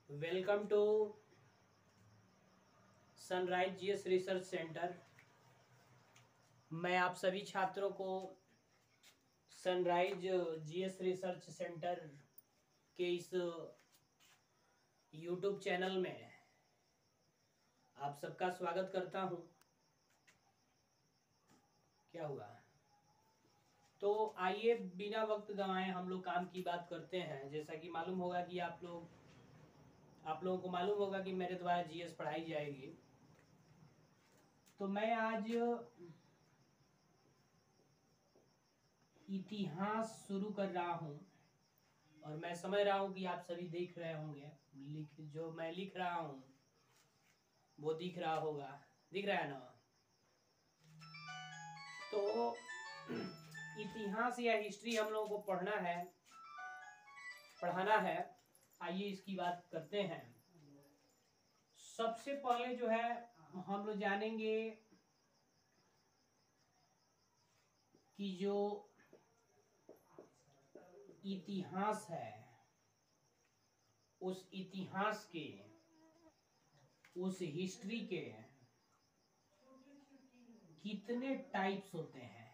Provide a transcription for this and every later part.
Welcome to sunrise GS research centre. मैं आप सभी छात्रों को सनराइज जीएस रिसर्च सेंटर के इस यूट्यूब चैनल में आप सबका स्वागत करता हूं। क्या हुआ? तो आइए बिना वक्त गंवाए हम लोग काम की बात करते हैं। जैसा कि मालूम होगा कि आप लोगों को मालूम होगा कि मेरे द्वारा जीएस पढ़ाई जाएगी। तो मैं आज इतिहास शुरू कर रहा हूं और मैं समझ रहा हूं कि आप सभी देख रहे होंगे। जो मैं लिख रहा हूं वो दिख रहा होगा, दिख रहा है ना? तो इतिहास या हिस्ट्री हम लोगों को पढ़ाना है। आइए इसकी बात करते हैं। सबसे पहले जो है हम लोग जानेंगे कि जो इतिहास है उस इतिहास के, उस हिस्ट्री के कितने टाइप्स होते हैं,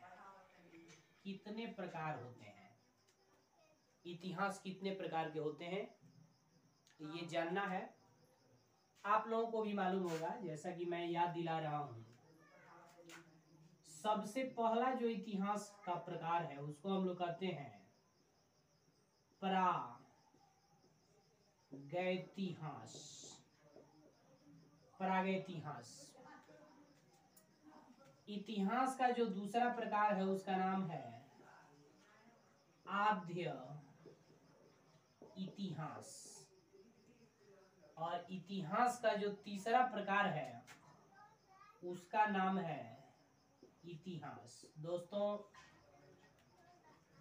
कितने प्रकार होते हैं, इतिहास कितने प्रकार के होते हैं, ये जानना है। आप लोगों को भी मालूम होगा, जैसा कि मैं याद दिला रहा हूं। सबसे पहला जो इतिहास का प्रकार है उसको हम लोग कहते हैं प्रागैतिहास। प्रागैतिहास। इतिहास का जो दूसरा प्रकार है उसका नाम है आद्य इतिहास। और इतिहास का जो तीसरा प्रकार है उसका नाम है इतिहास। दोस्तों,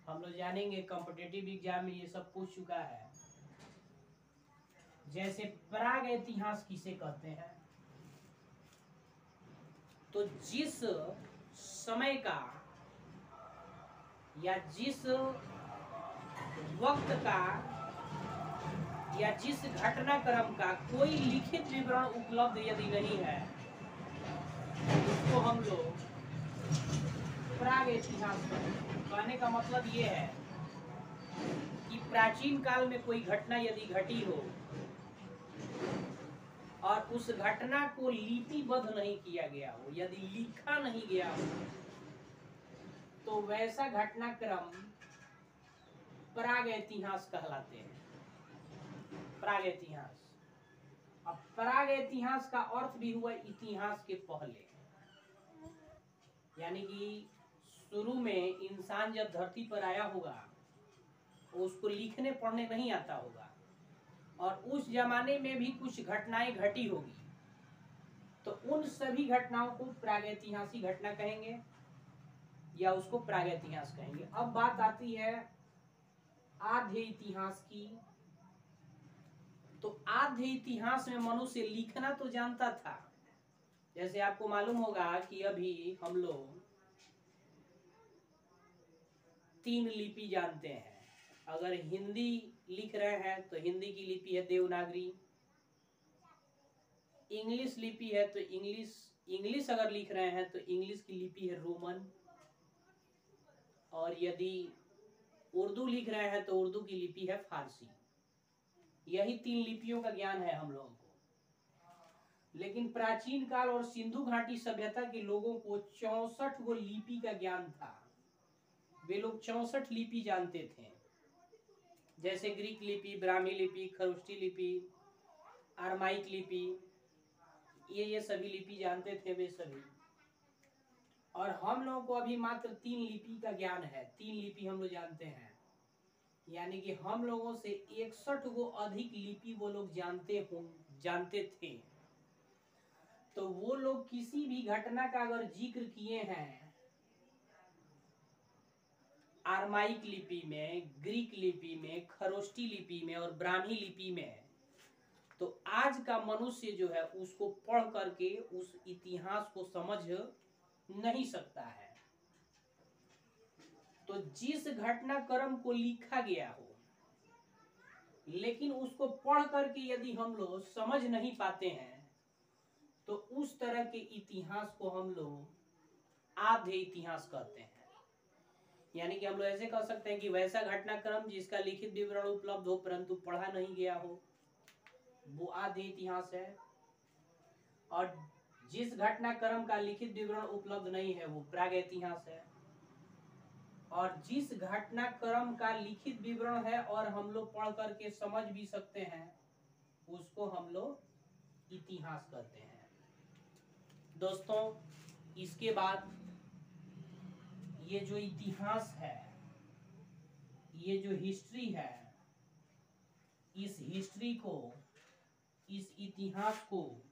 हम लोग जानेंगे कॉम्पिटिटिव एग्जाम में ये सब पूछ चुका है। जैसे प्रागैतिहास किसे कहते हैं? तो जिस समय का या जिस वक्त का या जिस घटनाक्रम का कोई लिखित विवरण उपलब्ध यदि नहीं है उसको हम लोग प्रागैतिहास कहने का मतलब ये है कि प्राचीन काल में कोई घटना यदि घटी हो और उस घटना को लिपिबद्ध नहीं किया गया हो, यदि लिखा नहीं गया हो, तो वैसा घटनाक्रम प्रागैतिहास कहलाते हैं। प्रागैतिहास। अब प्रागैतिहास का अर्थ भी हुआ इतिहास के पहले, यानी कि शुरू में इंसान जब धरती पर आया होगा उसको लिखने पढ़ने नहीं आता होगा और उस जमाने में भी कुछ घटनाएं घटी होगी, तो उन सभी घटनाओं को प्रागैतिहासिक घटना कहेंगे या उसको प्रागैतिहास कहेंगे। अब बात आती है आद्य इतिहास की। तो आद्य इतिहास में मनुष्य लिखना तो जानता था। जैसे आपको मालूम होगा कि अभी हम लोग 3 लिपि जानते हैं। अगर हिंदी लिख रहे हैं तो हिंदी की लिपि है देवनागरी। इंग्लिश लिपि है तो इंग्लिश अगर लिख रहे हैं तो इंग्लिश की लिपि है रोमन। और यदि उर्दू लिख रहे हैं तो उर्दू की लिपि है फारसी। यही 3 लिपियों का ज्ञान है हम लोगों को। लेकिन प्राचीन काल और सिंधु घाटी सभ्यता के लोगों को 64 गो लिपि का ज्ञान था। वे लोग 64 लिपि जानते थे। जैसे ग्रीक लिपि, ब्राह्मी लिपि, खरोष्टी लिपि, आरमाइक लिपि, ये सभी लिपि जानते थे वे सभी। और हम लोगों को अभी मात्र 3 लिपि का ज्ञान है। 3 लिपि हम लोग जानते हैं, यानी कि हम लोगों से 61 गो अधिक लिपि वो लोग जानते थे। तो वो लोग किसी भी घटना का अगर जिक्र किए हैं आरमाइक लिपि में, ग्रीक लिपि में, खरोष्टी लिपि में और ब्राह्मी लिपि में, तो आज का मनुष्य जो है उसको पढ़ करके उस इतिहास को समझ नहीं सकता है। तो जिस घटनाक्रम को लिखा गया हो लेकिन उसको पढ़ करके यदि हम लोग समझ नहीं पाते हैं तो उस तरह के इतिहास को हम लोग आधे इतिहास कहते हैं। यानी कि हम लोग ऐसे कह सकते हैं कि वैसा घटनाक्रम जिसका लिखित विवरण उपलब्ध हो परंतु पढ़ा नहीं गया हो, वो आधे इतिहास है। और जिस घटनाक्रम का लिखित विवरण उपलब्ध नहीं है वो प्रागैतिहास है। और जिस घटनाक्रम का लिखित विवरण है और हम लोग पढ़ करके समझ भी सकते हैं उसको हम लोग इतिहास कहते हैं। दोस्तों, इसके बाद ये जो इतिहास है, ये जो हिस्ट्री है, इस हिस्ट्री को, इस इतिहास को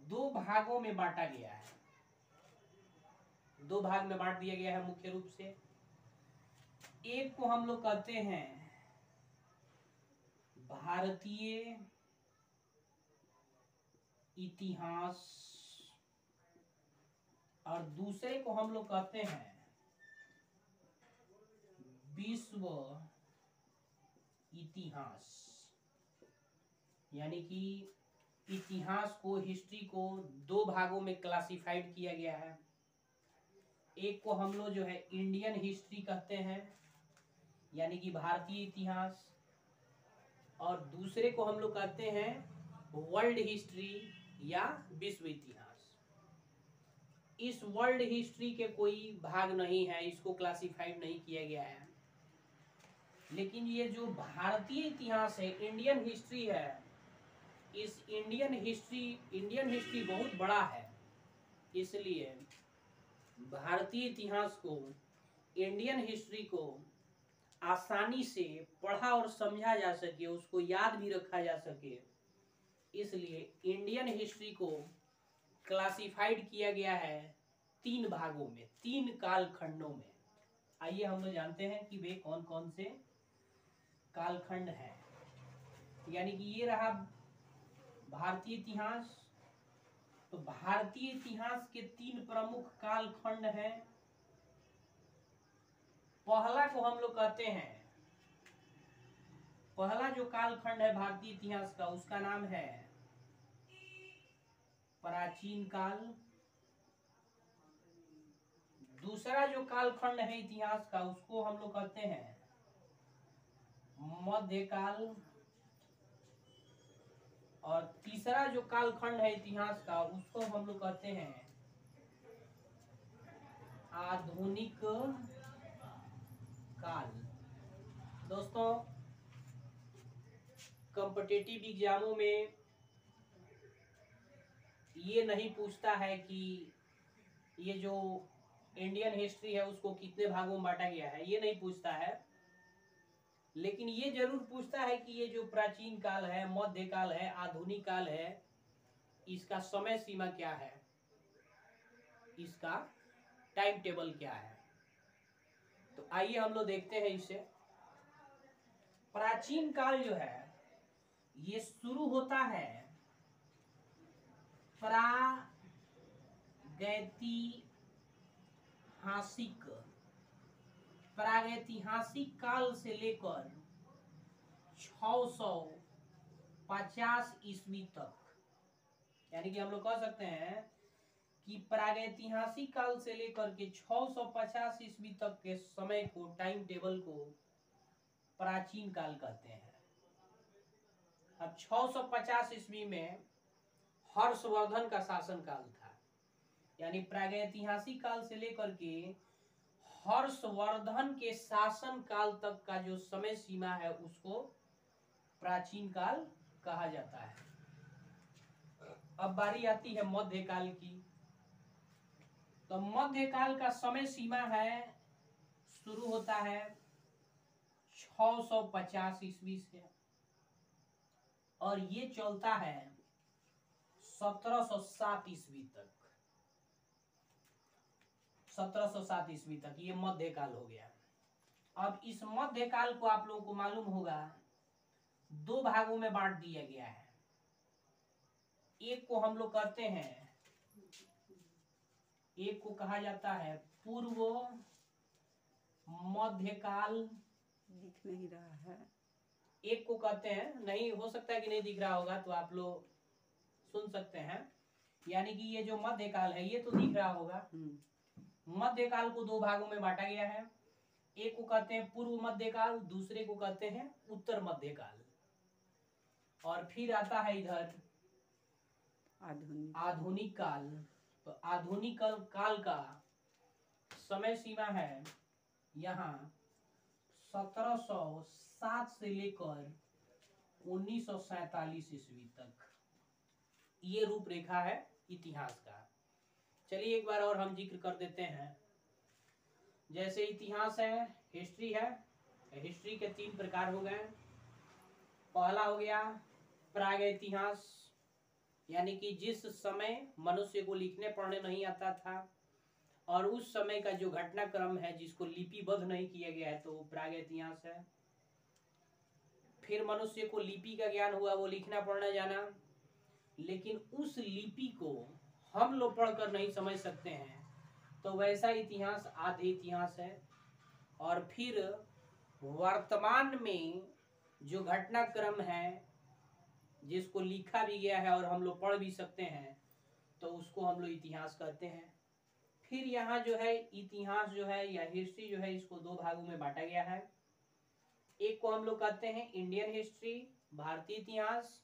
दो भागों में बांटा गया है। दो भाग में बांट दिया गया है मुख्य रूप से। एक को हम लोग कहते हैं भारतीय इतिहास और दूसरे को हम लोग कहते हैं विश्व इतिहास। यानी कि इतिहास को, हिस्ट्री को दो भागों में क्लासिफाइड किया गया है। एक को हम लोग जो है इंडियन हिस्ट्री कहते हैं, यानी कि भारतीय इतिहास, और दूसरे को हम लोग कहते हैं वर्ल्ड हिस्ट्री या विश्व इतिहास। इस वर्ल्ड हिस्ट्री के कोई भाग नहीं है, इसको क्लासिफाइड नहीं किया गया है। लेकिन ये जो भारतीय इतिहास है, इंडियन हिस्ट्री है, इस इंडियन हिस्ट्री बहुत बड़ा है, इसलिए भारतीय इतिहास को, इंडियन हिस्ट्री को आसानी से पढ़ा और समझा जा सके, उसको याद भी रखा जा सके, इसलिए इंडियन हिस्ट्री को क्लासिफाइड किया गया है तीन भागों में, तीन कालखंडों में। आइए हम लोग जानते हैं कि वे कौन कौन से कालखंड हैं। यानी कि ये रहा भारतीय इतिहास। तो भारतीय इतिहास के तीन प्रमुख कालखंड हैं। पहला को हम लोग कहते हैं, पहला जो कालखंड है भारतीय इतिहास का, उसका नाम है प्राचीन काल। दूसरा जो कालखंड है इतिहास का, उसको हम लोग कहते हैं मध्यकाल। और तीसरा जो कालखंड है इतिहास का, उसको हम लोग कहते हैं आधुनिक काल। दोस्तों, कॉम्पिटिटिव एग्जामों में ये नहीं पूछता है कि ये जो इंडियन हिस्ट्री है उसको कितने भागों में बांटा गया है, ये नहीं पूछता है। लेकिन ये जरूर पूछता है कि ये जो प्राचीन काल है, मध्यकाल है, आधुनिक काल है, इसका समय सीमा क्या है, इसका टाइम टेबल क्या है। तो आइए हम लोग देखते हैं इसे। प्राचीन काल जो है ये शुरू होता है प्रागैतिहासिक काल से लेकर 650 ईस्वी तक। यानी कि हम लोग कह सकते हैं कि प्रागैतिहासिक काल से लेकर के 650 ईस्वी तक के समय को, टाइम टेबल को प्राचीन काल कहते हैं। अब 650 ईस्वी में हर्षवर्धन का शासन काल था। यानी प्रागैतिहासिक काल से लेकर के हर्षवर्धन के शासन काल तक का जो समय सीमा है उसको प्राचीन काल कहा जाता है। अब बारी आती है मध्यकाल की। तो मध्यकाल का समय सीमा है, शुरू होता है 650 ईस्वी से और ये चलता है 1707 ईस्वी तक। 1707 ईस्वी तक ये मध्यकाल हो गया। अब इस मध्यकाल को आप लोगों को मालूम होगा दो भागों में बांट दिया गया है। एक को हम लोग कहते हैं, एक को कहा जाता है पूर्व मध्यकाल। दिख नहीं रहा है। एक को कहते हैं, नहीं हो सकता है कि नहीं दिख रहा होगा तो आप लोग सुन सकते हैं, यानी कि ये जो मध्यकाल है ये तो दिख रहा होगा। मध्यकाल को दो भागों में बांटा गया है, एक को कहते हैं पूर्व मध्यकाल, दूसरे को कहते हैं उत्तर मध्यकाल। और फिर आता है इधर आधुनिक काल। तो आधुनिक काल का समय सीमा है यहाँ 1707 से लेकर 1947 ईस्वी तक। ये रूपरेखा है इतिहास का। चलिए एक बार और हम जिक्र कर देते हैं। जैसे इतिहास है, हिस्ट्री है, हिस्ट्री के 3 प्रकार हो गए। पहला हो गया प्राग इतिहास, यानी कि जिस समय मनुष्य को लिखने पढ़ने नहीं आता था और उस समय का जो घटनाक्रम है जिसको लिपिबद्ध नहीं किया गया है, तो वो प्राग इतिहास है। फिर मनुष्य को लिपि का ज्ञान हुआ, वो लिखना पढ़ना जाना, लेकिन उस लिपि को हम लोग पढ़कर नहीं समझ सकते हैं, तो वैसा इतिहास आदि इतिहास है। और फिर वर्तमान में जो घटनाक्रम है जिसको लिखा भी गया है और हम लोग पढ़ भी सकते हैं, तो उसको हम लोग इतिहास कहते हैं। फिर यहाँ जो है इतिहास जो है या हिस्ट्री जो है, इसको 2 भागों में बांटा गया है। एक को हम लोग कहते हैं इंडियन हिस्ट्री, भारतीय इतिहास,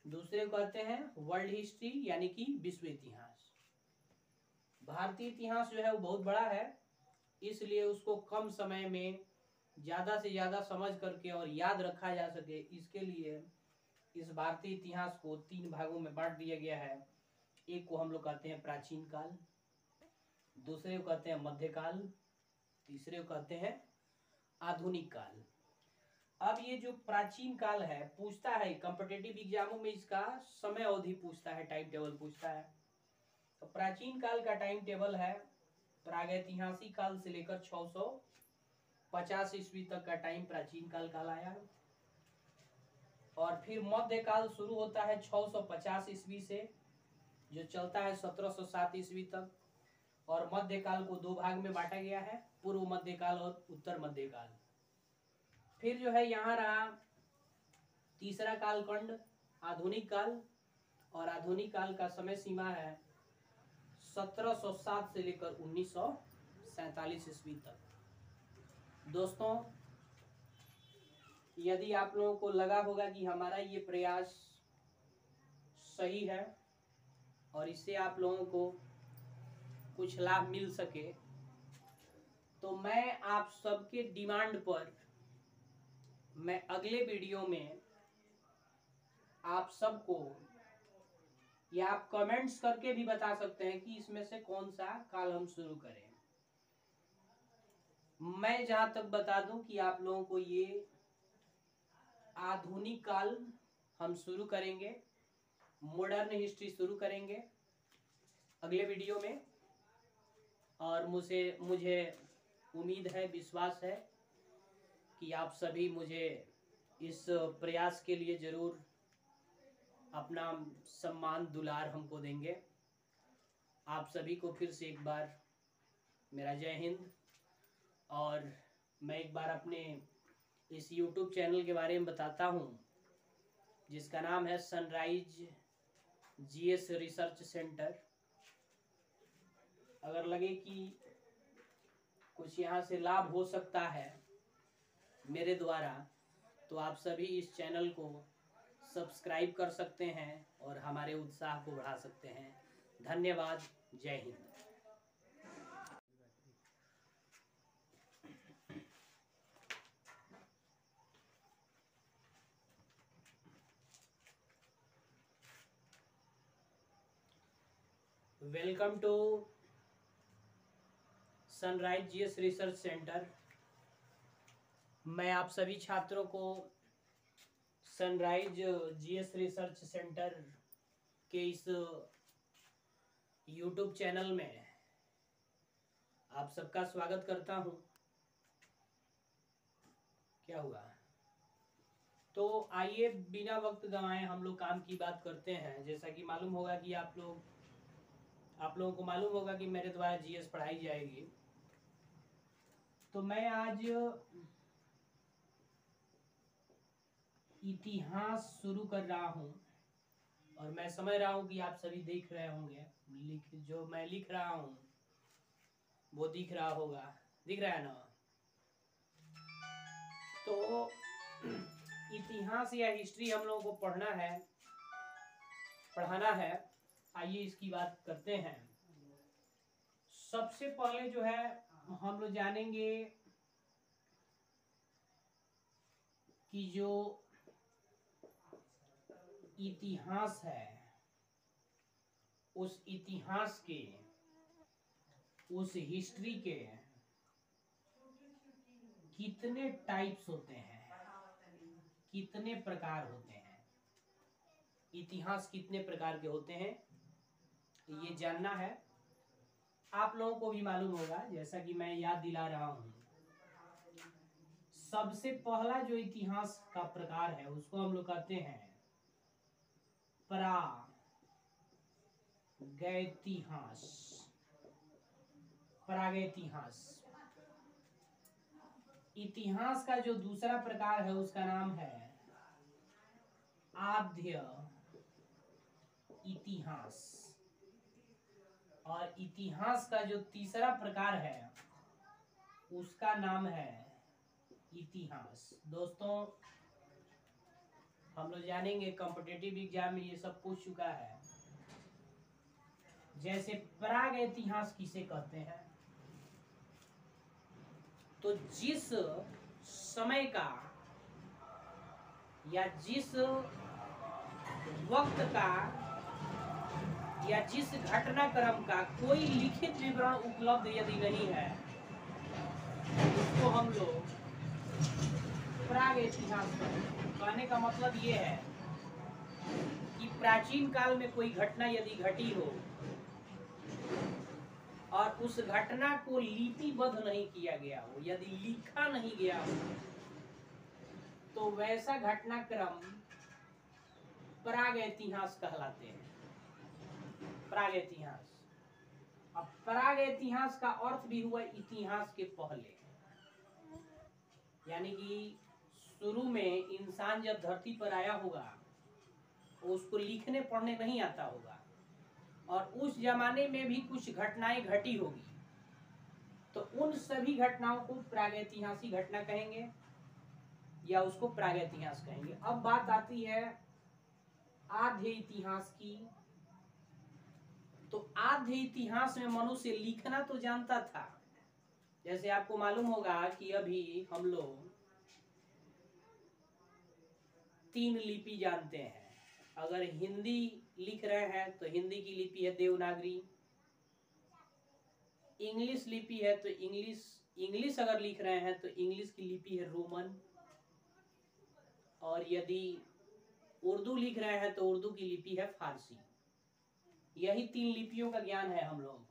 दूसरे को कहते हैं वर्ल्ड हिस्ट्री, यानी कि विश्व इतिहास। भारतीय इतिहास जो है वो बहुत बड़ा है, इसलिए उसको कम समय में ज्यादा से ज्यादा समझ करके और याद रखा जा सके, इसके लिए इस भारतीय इतिहास को 3 भागों में बांट दिया गया है। एक को हम लोग कहते हैं प्राचीन काल, दूसरे को कहते हैं मध्यकाल, तीसरे को कहते हैं आधुनिक काल। अब ये जो प्राचीन काल है, पूछता है कॉम्पिटिटिव एग्जामों में, इसका समय अवधि पूछता है, टाइम टेबल पूछता है। तो प्राचीन काल का टाइम टेबल है प्रागैतिहासिक काल से लेकर 650 ईस्वी तक का टाइम प्राचीन काल कहलाया। और फिर मध्यकाल शुरू होता है 650 ईस्वी से, जो चलता है 1707 ईस्वी तक। और मध्यकाल को 2 भाग में बांटा गया है, पूर्व मध्यकाल और उत्तर मध्यकाल। फिर जो है यहाँ रहा तीसरा कालखंड आधुनिक काल, और आधुनिक काल का समय सीमा है 1707 से लेकर 1947 ईस्वी तक। दोस्तों, यदि आप लोगों को लगा होगा कि हमारा ये प्रयास सही है और इससे आप लोगों को कुछ लाभ मिल सके, तो मैं आप सबके डिमांड पर मैं अगले वीडियो में आप सबको, या आप कमेंट्स करके भी बता सकते हैं कि इसमें से कौन सा काल हम शुरू करें। मैं जहां तक बता दूं कि आप लोगों को ये आधुनिक काल हम शुरू करेंगे, मॉडर्न हिस्ट्री शुरू करेंगे अगले वीडियो में। और मुझे उम्मीद है, विश्वास है कि आप सभी मुझे इस प्रयास के लिए जरूर अपना सम्मान दुलार हमको देंगे। आप सभी को फिर से एक बार मेरा जय हिंद। और मैं एक बार अपने इस YouTube चैनल के बारे में बताता हूँ, जिसका नाम है सनराइज जीएस रिसर्च सेंटर। अगर लगे कि कुछ यहाँ से लाभ हो सकता है मेरे द्वारा, तो आप सभी इस चैनल को सब्सक्राइब कर सकते हैं और हमारे उत्साह को बढ़ा सकते हैं। धन्यवाद। जय हिंद। Welcome to sunrise GS research centre. मैं आप सभी छात्रों को सनराइज जीएस रिसर्च सेंटर के इस YouTube चैनल में आप सबका स्वागत करता हूं। क्या हुआ? तो आइए बिना वक्त गंवाए हम लोग काम की बात करते हैं। जैसा कि मालूम होगा कि आप लोगों को मालूम होगा कि मेरे द्वारा जीएस पढ़ाई जाएगी। तो मैं आज इतिहास शुरू कर रहा हूँ और मैं समझ रहा हूँ कि आप सभी देख रहे होंगे, जो मैं लिख रहा हूँ वो दिख रहा होगा, दिख रहा है ना। तो इतिहास या हिस्ट्री हम लोगों को पढ़ाना है। आइए इसकी बात करते हैं। सबसे पहले जो है हम लोग जानेंगे कि जो इतिहास है उस इतिहास के, उस हिस्ट्री के कितने टाइप्स होते हैं, कितने प्रकार होते हैं, इतिहास कितने प्रकार के होते हैं, ये जानना है। आप लोगों को भी मालूम होगा, जैसा कि मैं याद दिला रहा हूं। सबसे पहला जो इतिहास का प्रकार है उसको हम लोग कहते हैं प्रागैतिहास। प्रागैतिहास। इतिहास का जो दूसरा प्रकार है उसका नाम है आद्य इतिहास। और इतिहास का जो तीसरा प्रकार है उसका नाम है इतिहास। दोस्तों हम लोग जानेंगे, कॉम्पिटिटिव एग्जाम में ये सब पूछ चुका है। जैसे प्रागैतिहास किसे कहते हैं, तो जिस समय का या जिस वक्त का या जिस घटनाक्रम का कोई लिखित विवरण उपलब्ध यदि नहीं है उसको हम लोग प्रागैतिहास कहने का मतलब ये है कि प्राचीन काल में कोई घटना यदि घटी हो और उस घटना को लिपिबद्ध नहीं किया गया हो, यदि लिखा नहीं गया हो, तो वैसा घटनाक्रम प्रागैतिहास कहलाते हैं। प्रागैतिहास। अब प्रागैतिहास का अर्थ भी हुआ इतिहास के पहले, यानी कि शुरू में इंसान जब धरती पर आया होगा उसको लिखने पढ़ने नहीं आता होगा और उस जमाने में भी कुछ घटनाएं घटी होगी, तो उन सभी घटनाओं को प्रागैतिहासिक घटना कहेंगे या उसको प्रागैतिहास कहेंगे। अब बात आती है आद्य इतिहास की। तो आद्य इतिहास में मनुष्य लिखना तो जानता था। जैसे आपको मालूम होगा कि अभी हम लोग 3 लिपि जानते हैं। अगर हिंदी लिख रहे हैं तो हिंदी की लिपि है देवनागरी, इंग्लिश लिपि है तो इंग्लिश अगर लिख रहे हैं तो इंग्लिश की लिपि है रोमन, और यदि उर्दू लिख रहे हैं तो उर्दू की लिपि है फारसी। यही 3 लिपियों का ज्ञान है हम लोगों को।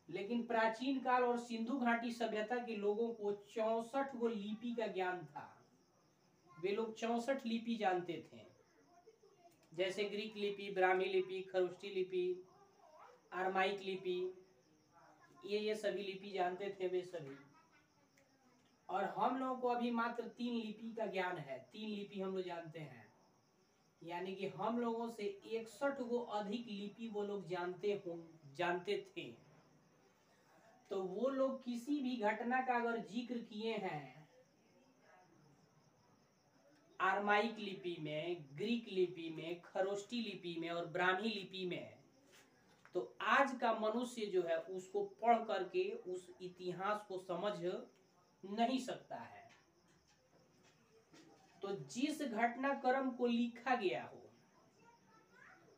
लेकिन प्राचीन काल और सिंधु घाटी सभ्यता के लोगों को 64 गो लिपि का ज्ञान था। वे लोग 64 लिपि जानते थे, जैसे ग्रीक लिपि, ब्राह्मी लिपि, खरोष्टी लिपि, अरमाइक लिपि, ये सभी लिपि जानते थे वे सभी। और हम लोगों को अभी मात्र 3 लिपि का ज्ञान है। 3 लिपि हम लोग जानते हैं, यानी कि हम लोगों से 61 गो अधिक लिपि वो लोग जानते थे। तो वो लोग किसी भी घटना का अगर जिक्र किए हैं अरमाइक लिपि में, ग्रीक लिपि में, खरोष्टी लिपि में और ब्राह्मी लिपि में, तो आज का मनुष्य जो है उसको पढ़ करके उस इतिहास को समझ नहीं सकता है। तो जिस घटनाक्रम को लिखा गया हो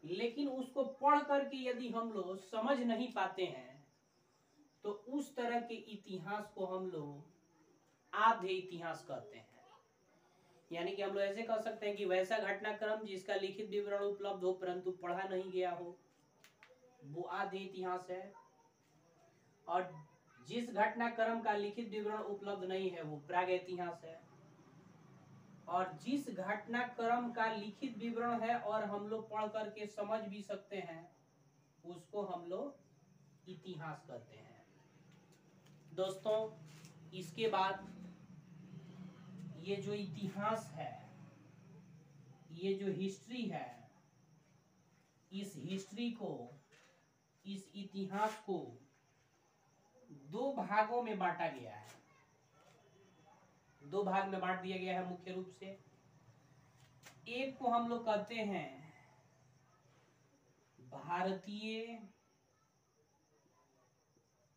लेकिन उसको पढ़ करके यदि हम लोग समझ नहीं पाते हैं तो उस तरह के इतिहास को हम लोग आद्य इतिहास कहते हैं। यानी कि हम लोग ऐसे कह सकते हैं कि वैसा घटनाक्रम जिसका लिखित विवरण उपलब्ध हो परंतु पढ़ा नहीं गया हो, वो आद्य इतिहास है। और जिस घटनाक्रम का लिखित विवरण उपलब्ध नहीं है वो प्रागैतिहास है। और जिस घटनाक्रम का लिखित विवरण है और हम लोग पढ़ करके समझ भी सकते हैं उसको हम लोग इतिहास कहते हैं। दोस्तों इसके बाद ये जो इतिहास है ये जो हिस्ट्री है, इस हिस्ट्री को, इस इतिहास को दो भागों में बांटा गया है। दो भाग में बांट दिया गया है मुख्य रूप से। एक को हम लोग कहते हैं भारतीय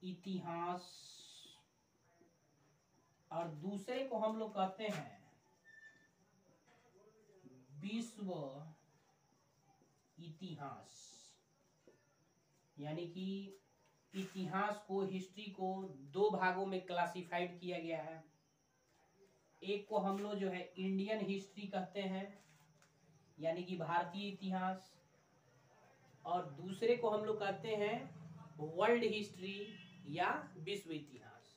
इतिहास और दूसरे को हम लोग कहते हैं विश्व इतिहास। यानी कि इतिहास को, हिस्ट्री को दो भागों में क्लासिफाइड किया गया है। एक को हम लोग जो है इंडियन हिस्ट्री कहते हैं, यानी कि भारतीय इतिहास, और दूसरे को हम लोग कहते हैं वर्ल्ड हिस्ट्री या विश्व इतिहास।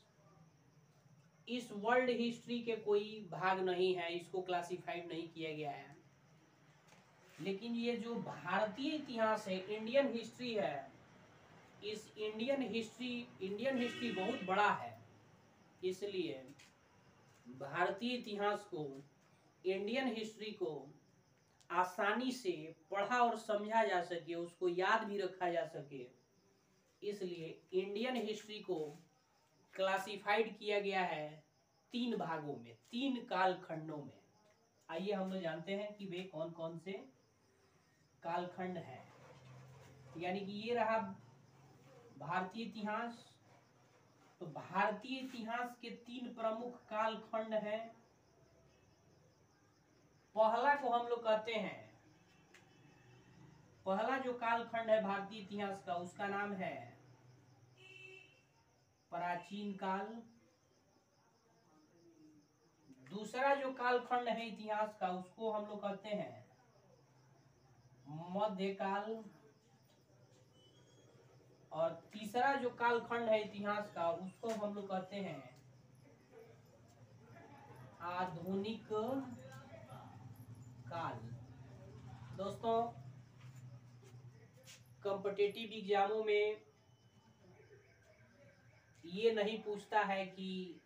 इस वर्ल्ड हिस्ट्री के कोई भाग नहीं है, इसको क्लासिफाइड नहीं किया गया है। लेकिन ये जो भारतीय इतिहास है, इंडियन हिस्ट्री है, इस इंडियन हिस्ट्री बहुत बड़ा है। इसलिए भारतीय इतिहास को, इंडियन हिस्ट्री को आसानी से पढ़ा और समझा जा सके, उसको याद भी रखा जा सके, इसलिए इंडियन हिस्ट्री को क्लासिफाइड किया गया है तीन भागों में, तीन कालखंडों में। आइए हम लोग जानते हैं कि वे कौन कौन से कालखंड हैं। यानी कि ये रहा भारतीय इतिहास। तो भारतीय इतिहास के तीन प्रमुख कालखंड हैं। पहला को हम लोग कहते हैं, पहला जो कालखंड है भारतीय इतिहास का, उसका नाम है प्राचीन काल। दूसरा जो कालखंड है इतिहास का, उसको हम लोग कहते हैं मध्यकाल। और तीसरा जो कालखंड है इतिहास का, उसको हम लोग कहते हैं आधुनिक काल। दोस्तों, कॉम्पिटिटिव एग्जामों में ये नहीं पूछता है कि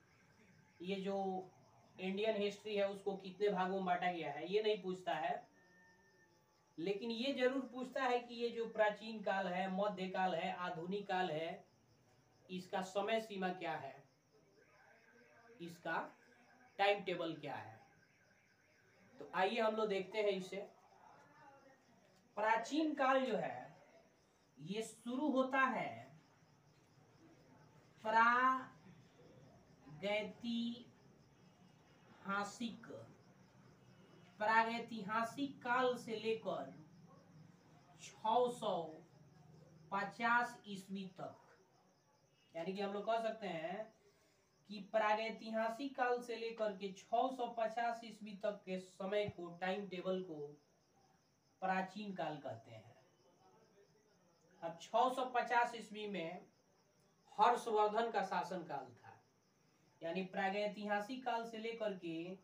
ये जो इंडियन हिस्ट्री है उसको कितने भागों में बांटा गया है, ये नहीं पूछता है। लेकिन ये जरूर पूछता है कि ये जो प्राचीन काल है, मध्यकाल है, आधुनिक काल है, इसका समय सीमा क्या है, इसका टाइम टेबल क्या है। तो आइए हम लोग देखते हैं इसे। प्राचीन काल जो है ये शुरू होता है प्रागैतिहासिक काल से लेकर 650 ईस्वी तक। यानी कि हम लोग कह सकते हैं कि प्रागैतिहासिक काल से लेकर के 650 ईस्वी तक के समय को, टाइम टेबल को प्राचीन काल कहते हैं। अब 650 ईस्वी में हर्षवर्धन का शासन काल था। यानी प्रागैतिहासिक काल से लेकर के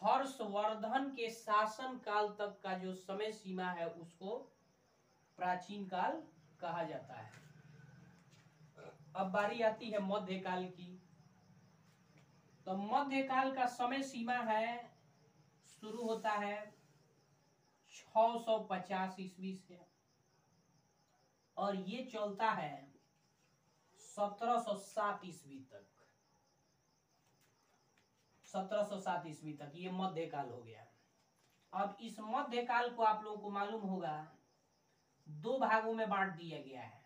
हर्षवर्धन के शासन काल तक का जो समय सीमा है उसको प्राचीन काल कहा जाता है। अब बारी आती है मध्यकाल की। तो मध्यकाल का समय सीमा है, शुरू होता है 650 ईस्वी से और ये चलता है 1707 ईस्वी तक। 1707 ईस्वी तक ये मध्यकाल हो गया। अब इस मध्यकाल को आप लोगों को मालूम होगा दो भागों में बांट दिया गया है।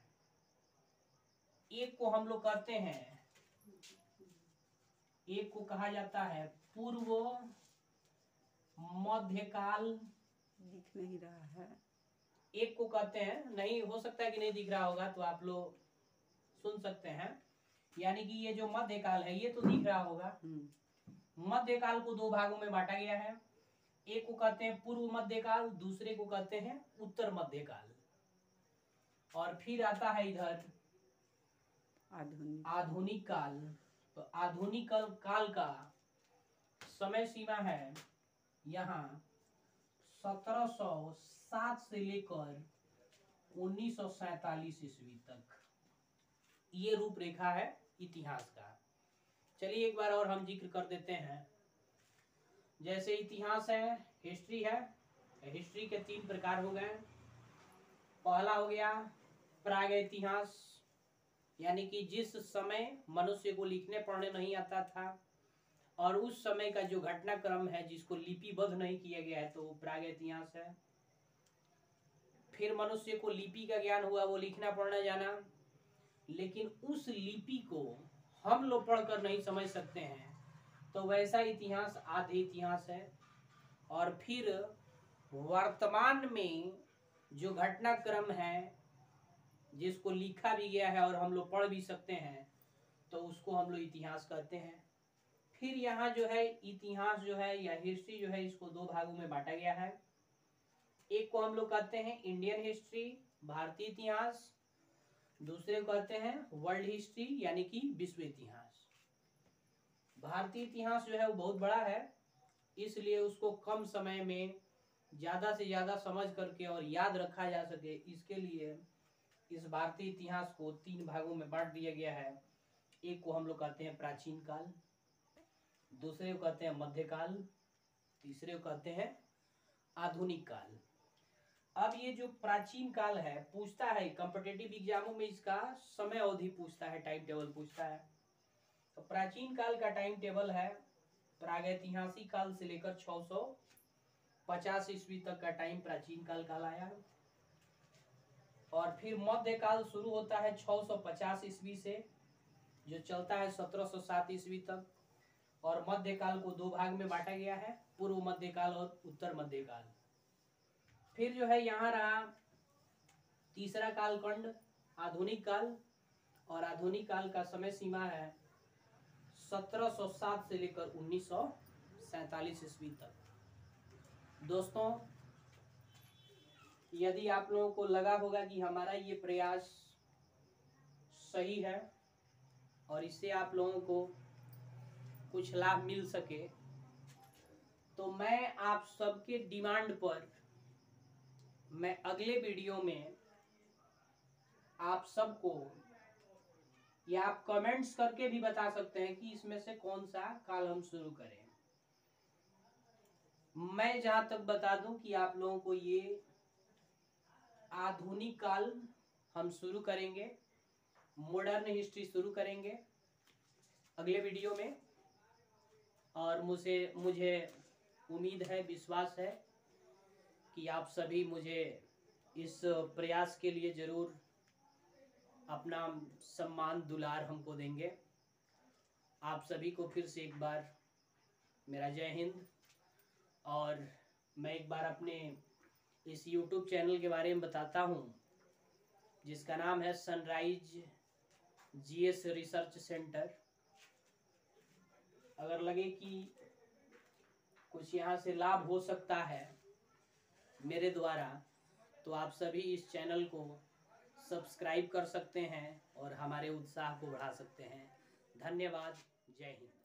एक को हम लोग कहते हैं, एक को कहा जाता है पूर्व मध्यकाल। दिख नहीं रहा है। एक को कहते हैं, नहीं हो सकता है कि नहीं दिख रहा होगा, तो आप लोग सुन सकते हैं। यानी कि ये जो मध्यकाल है ये तो दिख रहा होगा। मध्यकाल को दो भागों में बांटा गया है। एक को कहते हैं पूर्व मध्यकाल, दूसरे को कहते हैं उत्तर मध्यकाल। और फिर आता है इधर आधुनिक काल। तो आधुनिक काल का समय सीमा है यहाँ 1707 से लेकर 1947 ईस्वी तक। ये रूपरेखा है इतिहास का। चलिए एक बार और हम जिक्र कर देते हैं। जैसे इतिहास है, हिस्ट्री है, हिस्ट्री के 3 प्रकार हो गए। पहला हो गया प्रागैतिहास, यानी कि जिस समय मनुष्य को लिखने पढ़ने नहीं आता था और उस समय का जो घटनाक्रम है जिसको लिपिबद्ध नहीं किया गया है, तो वो प्रागैतिहास है। फिर मनुष्य को लिपि का ज्ञान हुआ, वो लिखना पढ़ना जाना, लेकिन उस लिपि को हम लोग पढ़कर नहीं समझ सकते हैं, तो वैसा इतिहास आदि इतिहास है। और फिर वर्तमान में जो घटनाक्रम है जिसको लिखा भी गया है और हम लोग पढ़ भी सकते हैं, तो उसको हम लोग इतिहास कहते हैं। फिर यहाँ जो है इतिहास जो है या हिस्ट्री जो है, इसको 2 भागों में बांटा गया है। एक को हम लोग कहते हैं इंडियन हिस्ट्री, भारतीय इतिहास, दूसरे को कहते हैं वर्ल्ड हिस्ट्री यानी कि विश्व इतिहास। भारतीय इतिहास जो है वो बहुत बड़ा है, इसलिए उसको कम समय में ज्यादा से ज्यादा समझ करके और याद रखा जा सके, इसके लिए इस भारतीय इतिहास को 3 भागों में बांट दिया गया है। एक को हम लोग कहते हैं प्राचीन काल, दूसरे को कहते हैं मध्यकाल, तीसरे को कहते हैं आधुनिक काल। अब ये जो प्राचीन काल है, पूछता है कॉम्पिटिटिव एग्जामों में इसका समय अवधि पूछता है, टाइम टेबल पूछता है। तो प्राचीन काल का टाइम टेबल है प्रागैतिहासिक काल से लेकर 650 ईस्वी तक का टाइम प्राचीन काल कहलाया। और फिर मध्यकाल शुरू होता है 650 ईस्वी से, जो चलता है 1707 ईस्वी तक। और मध्यकाल को 2 भाग में बांटा गया है, पूर्व मध्यकाल और उत्तर मध्यकाल। फिर जो है यहाँ रहा तीसरा कालखंड आधुनिक काल, और आधुनिक काल का समय सीमा है 1707 से लेकर 1947 ईस्वी तक। दोस्तों, यदि आप लोगों को लगा होगा कि हमारा ये प्रयास सही है और इससे आप लोगों को कुछ लाभ मिल सके, तो मैं आप सबके डिमांड पर मैं अगले वीडियो में आप सबको, या आप कमेंट्स करके भी बता सकते हैं कि इसमें से कौन सा काल हम शुरू करें। मैं जहां तक बता दूं कि आप लोगों को ये आधुनिक काल हम शुरू करेंगे, मॉडर्न हिस्ट्री शुरू करेंगे अगले वीडियो में। और मुझे उम्मीद है, विश्वास है कि आप सभी मुझे इस प्रयास के लिए जरूर अपना सम्मान दुलार हमको देंगे। आप सभी को फिर से एक बार मेरा जय हिंद। और मैं एक बार अपने इस YouTube चैनल के बारे में बताता हूँ, जिसका नाम है सनराइज GS रिसर्च सेंटर। अगर लगे कि कुछ यहाँ से लाभ हो सकता है मेरे द्वारा, तो आप सभी इस चैनल को सब्सक्राइब कर सकते हैं और हमारे उत्साह को बढ़ा सकते हैं। धन्यवाद। जय हिंद।